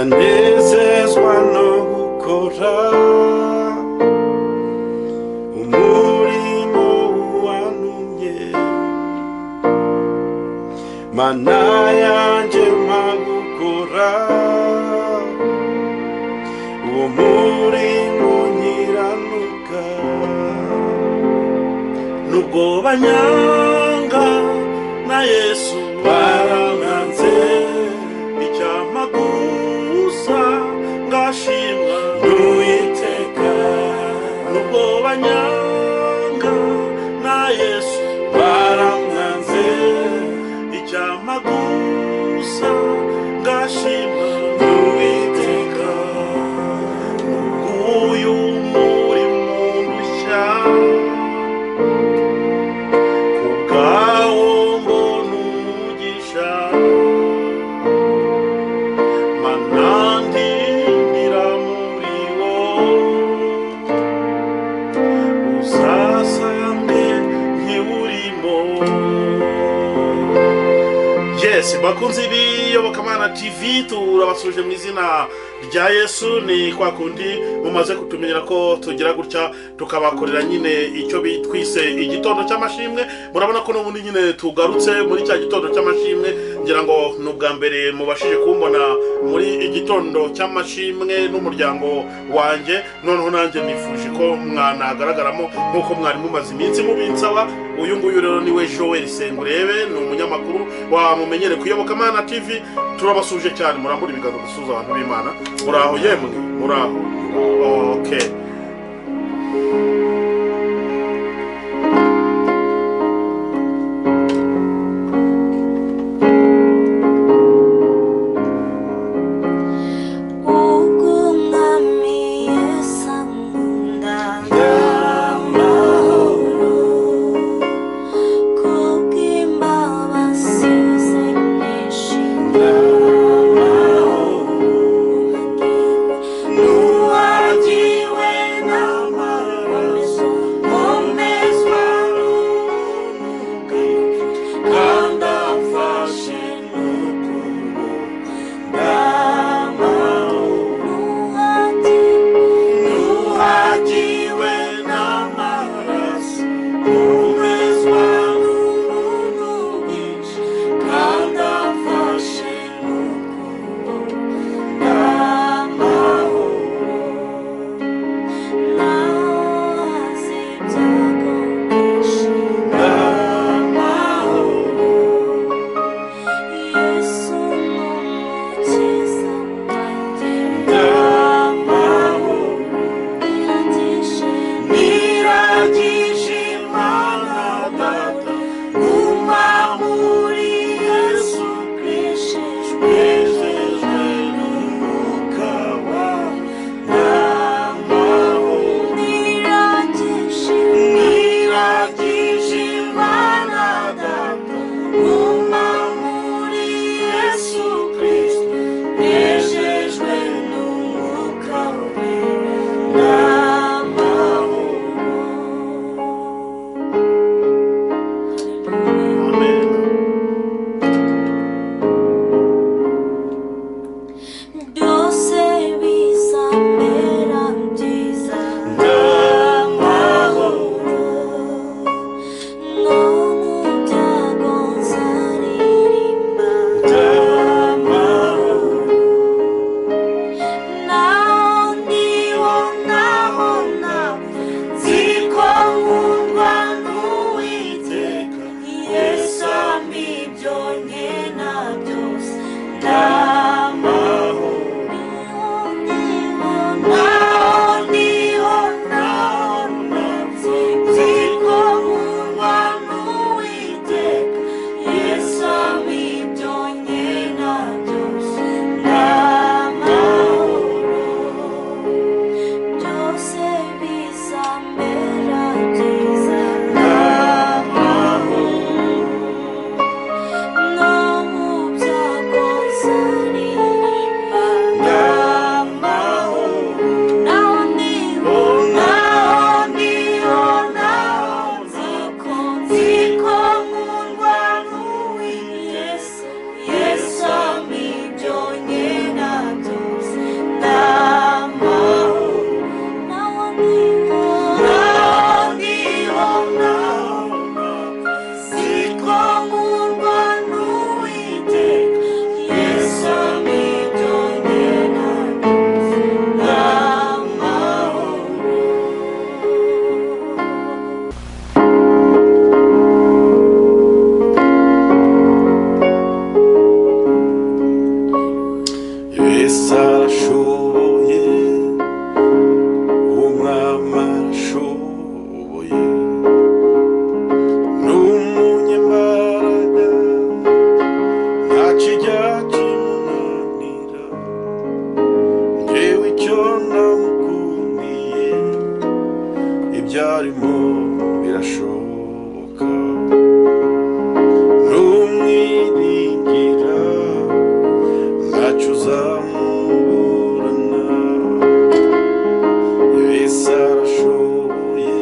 ndanezezwa no gukora umurimo wantumye, mana yanjye mpa gukora uwo murimo nkiranuka. Nubwo banyanga na Yesu barankanze, icyampa gusa ngashimwa n'Uwiteka. Nubwo banyanga na Yesu barankanze, icyampa gusa ngashimwa n'Uwiteka. Uyu murimo mushya kubwawo mbona umugisha, mana ndindira muri wo uzasange nkiwurimo. Yes, bakunzi b'iyobokamana TV, turabasuje mu izina rya Yesu. Ni kwa kundi mumaze kutumenyera ko tugira gutya tukabakorera nyine icyo bitwise igitondo cy'amashimwe. Murabona ko n'ubundi nyine tugarutse muri cya gitondo cy'amashimwe. Ngira ngo n'ubwa mbere mubashije kumbona muri igitondo cy'amashimwe n'umuryango wanjye, noneho nanjye nifuje ko mwanagaragaramo nk'uko mwari mumaze iminsi mubinsaba. Uyu nguyu rero niwe Joel Sengurebe, ni umunyamakuru wa mumenyere ku Iyobokamana TV. Turabasuje cyane, murambura ibiganza gusuza abantu b'Imana. Muraho yemwe, muraho. Okay. Now ibyarimo birashoboka numwiringira ntacyo uzamuburana ibisa arashoboye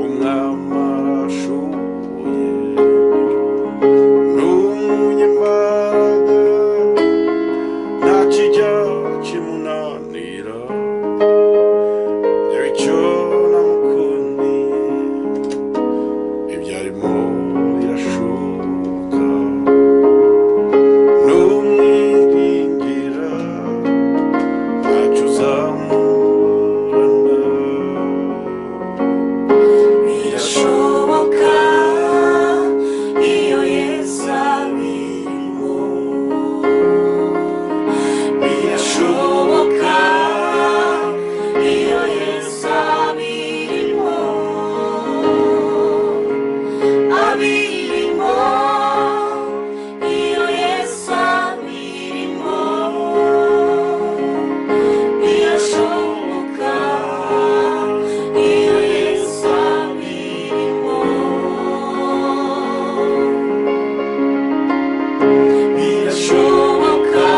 umwami arashoboye n'umunyembaraga ntakijya kimunanira icyo namukundiye ibyarimo birashoboka numwiringira ntacyo uzamuburana birashoboka iyo Yesu abirimo birashoboka iyo Yesu abirimo abirimo iyo Yesu abirimo birashoboka iyo Yesu abirimo birashoboka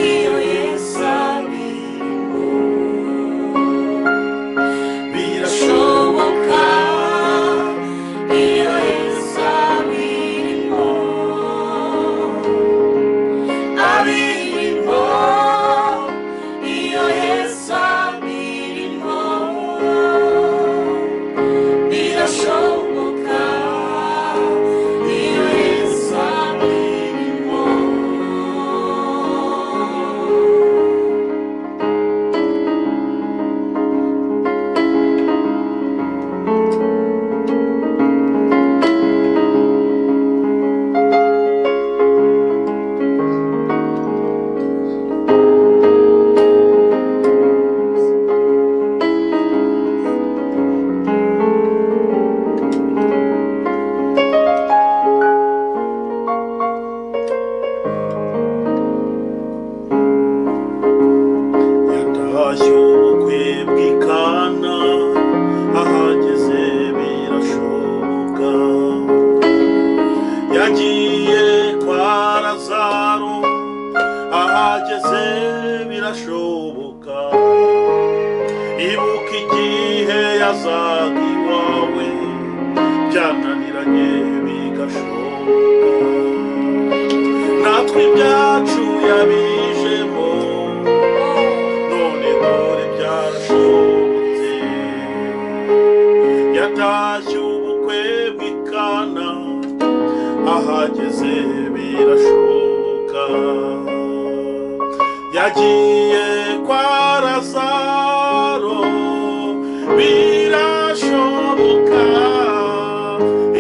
iyo Yesu abirimo birashoboka iyo Yesu abirimo abirimo iyo Yesu abirimo birashoboka iyo Yesu abirimo yatashye ubukwe bw'ikana ahageze birashoboka yagiye kwa Lazaro ahageze birashoboka ibuka igihe yazaga iwawe byananiranye bigashoboka natwe ibyacu yabijemo none dore byarashobotse yatashye ubukwe bw'ikana ahageze birashoboka yagiye kwa Lazaro birashoboka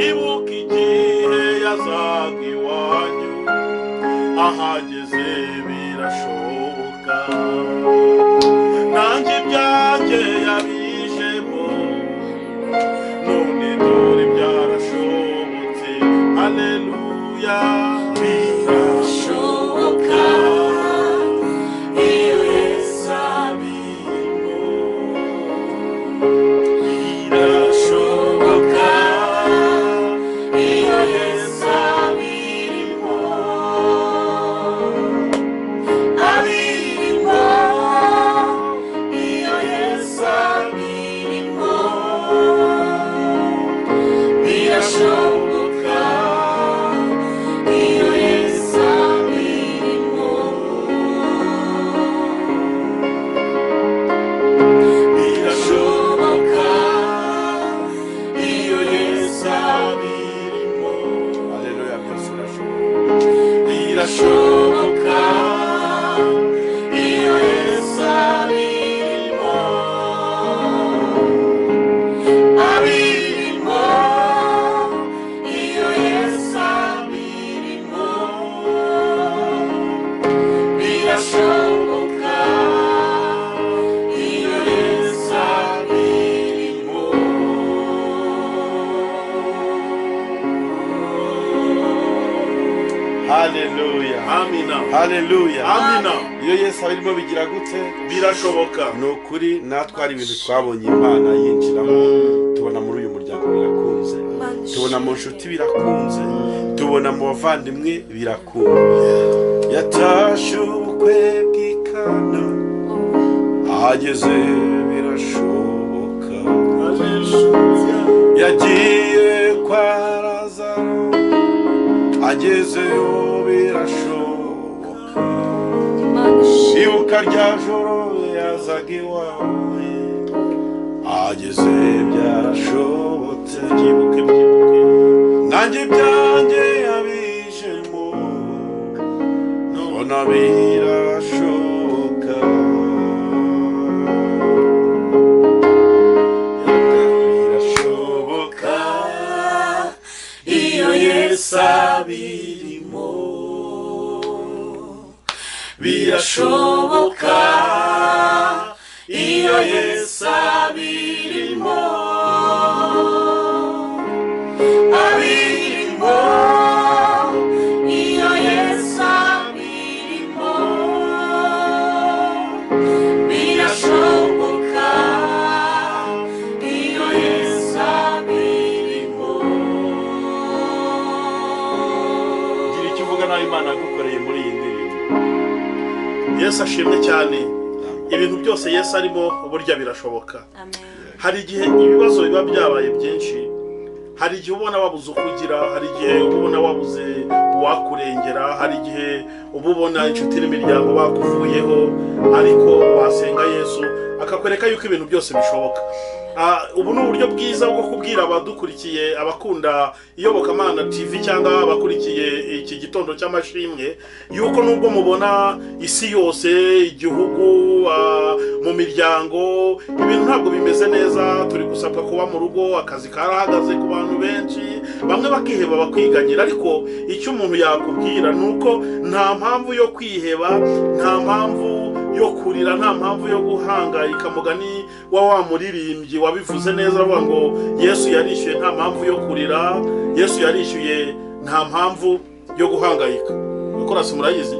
ibuka igihe yazaga iwanyu ahageze birashoboka nanjye ibyanjye yabijemo none dore byarashobotse haleluya birashoboka iyo Yesu abirimo birashoboka iyo Yesu abirimo abirimo iyo Yesu abirimo birashoboka iyo Yesu abirimo birashoboka iyo Yesu abirimo haleluya byose birashoboka birashoboka iyo Yesu abirimo abirimo iyo Yesu abirimo birashoboka iyo Yesu abirimo haleluya amina haleluya amina iyo Yesu abirimo bigira gute birashoboka. ni ukuri natwe ari ibintu twabonye Imana yinjiramo tubona muri uyu muryango birakunze, tubona mu nshuti birakunze, tubona mu bavandimwe birakunze. Yatashe ubukwe bw'Ikana ahageze birashoboka, yagiye kwa Lazaro agezeyo birashoboka, ibuka rya joro yazaga iwawe ageze byarashobotse, nanjye ibyanjye yabijemo nabona birashoboka, birashoboka iyo Yesu abirimo, birashoboka iyo Yesu abirimo, abirimo iyo Yesu abirimo, birashoboka iyo Yesu abirimo. Gira icyo uvuga nawe Imana yagukoreye muri iyi ndirimbo. Yesu ashimwe cyane. Ibintu byose Yesu arimo burya birashoboka. Hari igihe ibibazo biba byabaye byinshi, hari igihe ubona wabuze ukugira, hari igihe ubona wabuze uwakurengera, hari igihe ubona inshuti n'imiryango bakuvuyeho, ariko wasenga Yesu akakwereka yuko ibintu byose bishoboka. Ubu ni uburyo bwiza bwo kubwira abadukurikiye, abakunda Iyobokamana TV cyangwa abakurikiye iki gitondo cy'amashimwe, yuko nubwo mubona isi yose, igihugu, mu miryango ibintu ntabwo bimeze neza, turi gusabwa kuba mu rugo, akazi karahagaze ku bantu benshi, bamwe bakiheba bakwiganyira, ariko icyo umuntu yakubwira nuko nta mpamvu yo kwiheba, nta mpamvu yo kurira, nta mpamvu yo guhangayika. Mugani wa muririmbyi wabivuze neza avuga ngo Yesu yarishyuye nta mpamvu yo kurira, Yesu yarishyuye nta mpamvu yo guhangayika. Ukorase murayizi?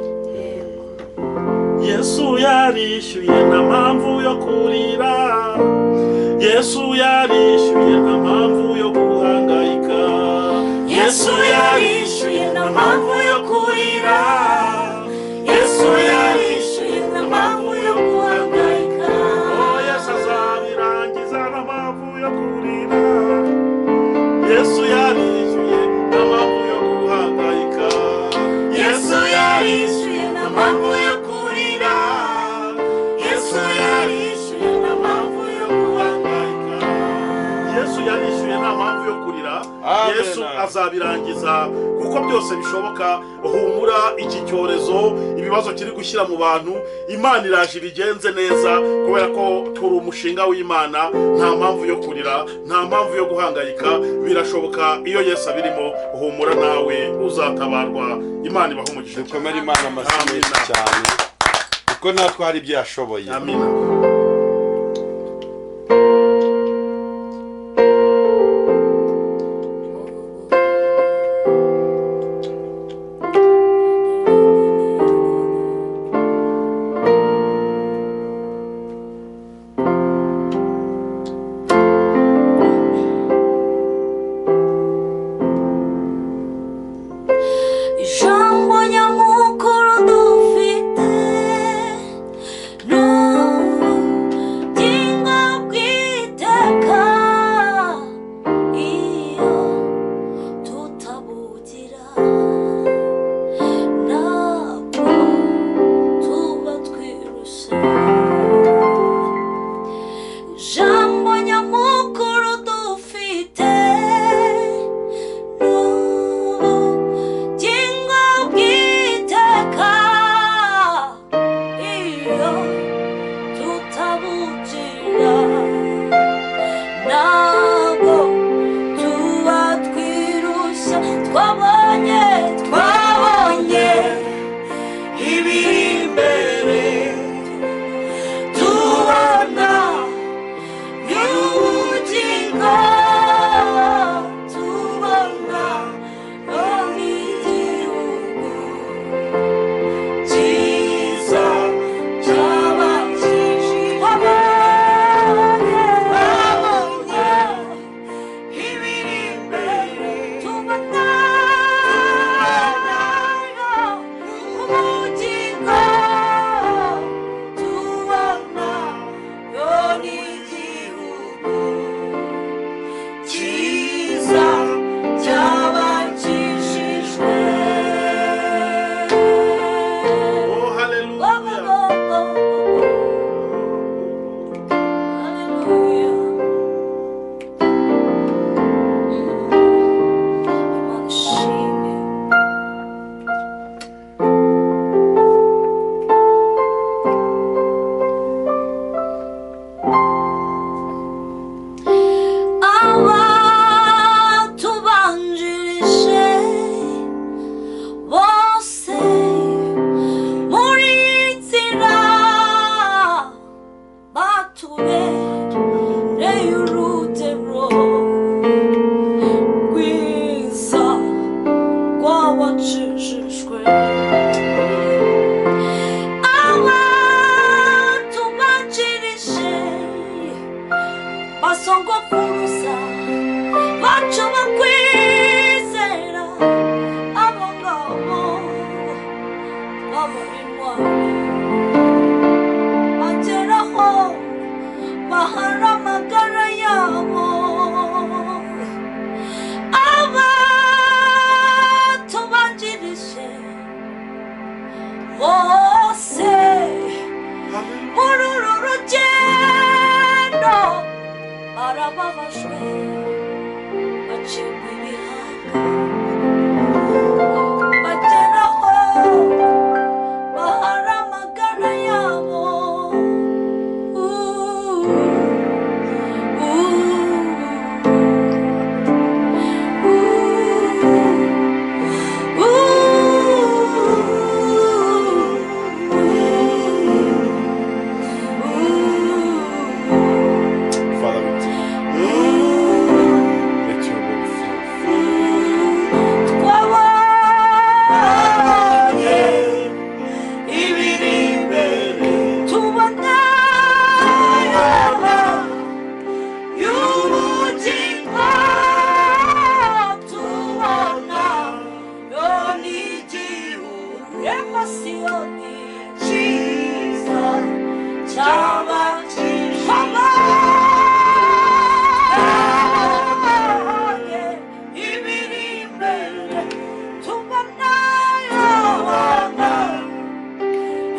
Yesu yarishyuye nta mpamvu yo kurira, Yesu yarishyuye nta mpamvu yo guhangayika, Yesu yarishyuye nta mpamvu yo kurira, Yesu yarishyuye nta mpamvu yo guhangayika, Yesu azabirangiza nta mpamvu yo kurira, Yesu yarishyuye nta mpamvu yo guhangayika, Yesu yarishyuye nta mpamvu yo kurira, Yesu yarishyuye nta mpamvu yo guhangayika, Yesu yarishyuye nta mpamvu yo kurira, Yesu azabirangiza kuko byose bishoboka. Humura, iki cyorezo ibibazo kiri gushyira mu bantu, Imana iraje ibigenze neza, kubera ko turi umushinga w'Imana. Nta mpamvu yo kurira, nta mpamvu yo guhangayika, birashoboka iyo Yesu abirimo. Humura nawe uzatabarwa. Imana ibahe umugisha. Dukomere Imana amashyi menshi cyane kuko natwe hari ibyo yashoboye. Amina. ijambo nyamukuru dufite no utubere y'urutero rwiza rw'abacishijwe abatubanjirije basogokuruza baca bakwizera abo ngabo abarinwari bageraho bahara amagara yabo abatubanjirije bose muri uru rugendo barababajwe bacibwa ibihanga bageraho bahara amagara yabo Father, we thank you. Let your will flow. twabonye ibiri imbere tubona y'ubugingo tubona yo n'igihugu Siyoni cyiza cy'abakirisitu ibiri imbere tubona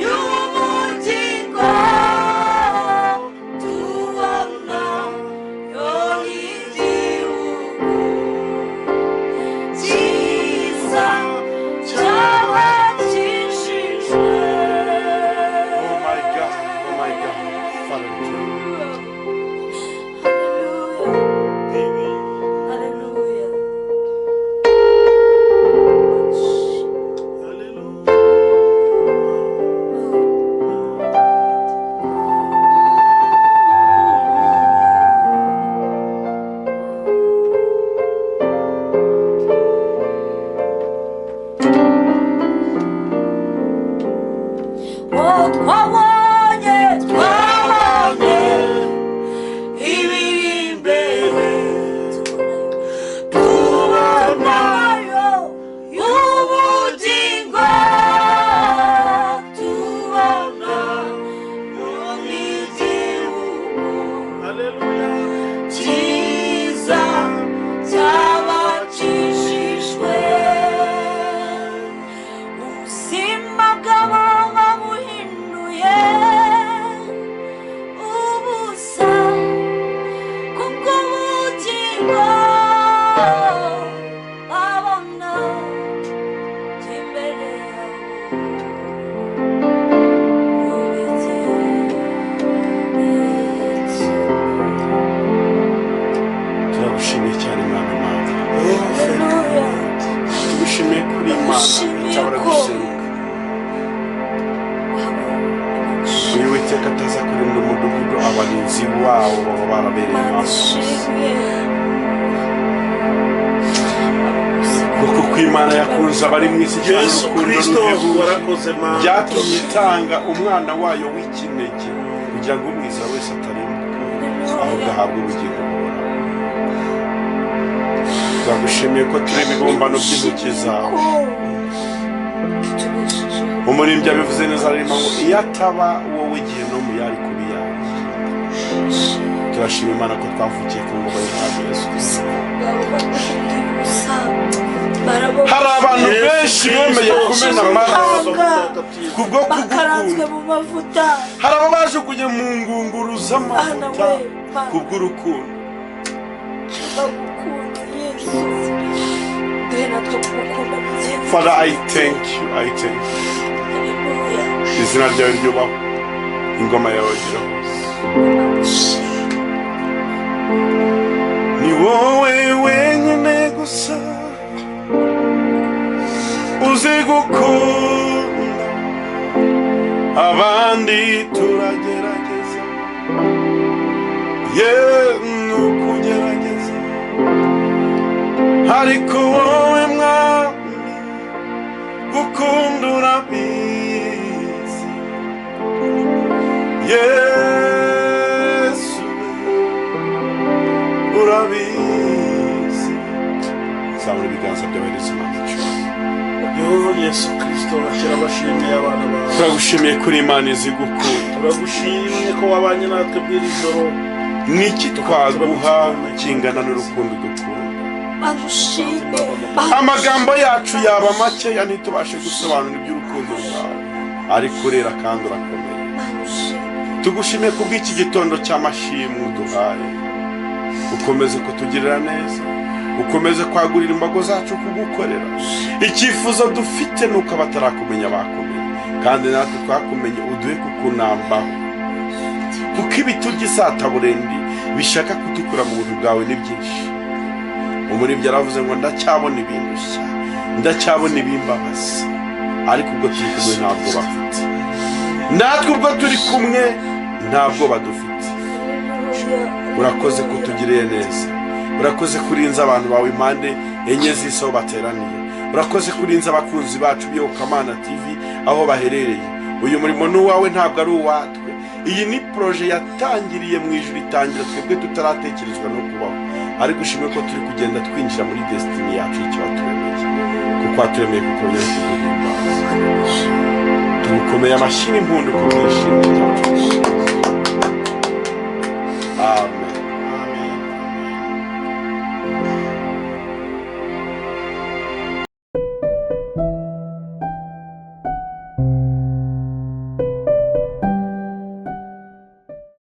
y'ubugingo tubona yo n'igihugu cyiza cy'abakijijwe. Oh my God, Father, we thank you. Hallelujah. twabonye ibiri imbere tubonayo ubugingo tubona n'igihugu cyiza cy'abakijijwe ubuzima bw'abana buhinduye ubusa kubw'ubugingo babona imbere Turagushimiye cyane Mwana Imana. Tugushimiye kuri Imana itabara guseruka. Buri witeka ataza kurinda umudugudu abarinzi wawo baba barabereye maso. Kuko ko Imana yakunze abari mu isi cyane Yesu urukundo Kristo ruhebuje. warakoze Mana. Byatumye itanga umwana wayo w'ikinege kugira ngo umwiza wese atarimbuka ahubwo ahabwe ubugingo buhoraho. Turagushimiye ko turi ibibumbano by'intoki zawe. Umuririmbyi abivuze neza arimo ngo iyo ataba wowe igihe no mu yari kubi yanjye. Turashima Imana ko twavukiye ku ngoma y'Umwami Yesu Kristo. Hari abantu benshi bemeye kumena amaraso kubwo bakaranzwe kugukunda. mu mavuta Hari ababajugunye mu ngunguru z'amavuta kubw'urukundo. bagukunda Yesu duhe natwe kugukunda mugenzi. Father, I thank you. Hallelujah. Izina ryawe ryubahwe, ingoma yawe gira hose. Ni wowe wenyine gusa uzi gukunda, abandi turagerageza nukugerageza ariko wowe mwami gukunda urabizi Yesu urabizi zamura ibiganza byawe ndetse n'amacumu yo Yesu Kristo akira abashimiye abana bawe turagushimiye kuri Imana izi gukunda turagushimiye ko wabanye natwe bw'iri joro n'iki twaguha kingana n'urukundo dukunda amagambo yacu yaba makeya ntitubashe gusobanura iby'urukundo rwawe ariko urera kandi urakomeye tugushimiye kubw'iki gitondo cy'amashimwe uduhaye ukomeze kutugirira neza ukomeze kwagurira imbago zacu kugukorera icyifuzo dufite nuko abatarakumenya bakumenya kandi natwe twakumenye uduhe kukunambaho kuko ibiturya isataburendi bishaka kutukura mu buntu bwawe ni byinshi umuribyi aravuze ngo ndacyabona ibindushya ndacyabona ibimbabaza ariko ubwo turi kumwe ntabwo bafite natwe ubwo turi kumwe ntabwo badufite urakoze kutugiriye neza urakoze kurinza abantu bawe impande enye z'isi aho bateraniye urakoze kurinza abakunzi bacu b'Iyobokamana TV aho baherereye uyu murimo n'uwawe ntabwo ari uwatwe iyi ni proje yatangiriye mu ijuru itangira twebwe tutaratekerezwa no kubaho ariko ushimwe ko turi kugenda twinjira muri destiny yacu y'icyo waturemeye kuko waturemeye kukongera kuguhimbaza tugukomeye amashyi n'impundu ku bwishimye cyacu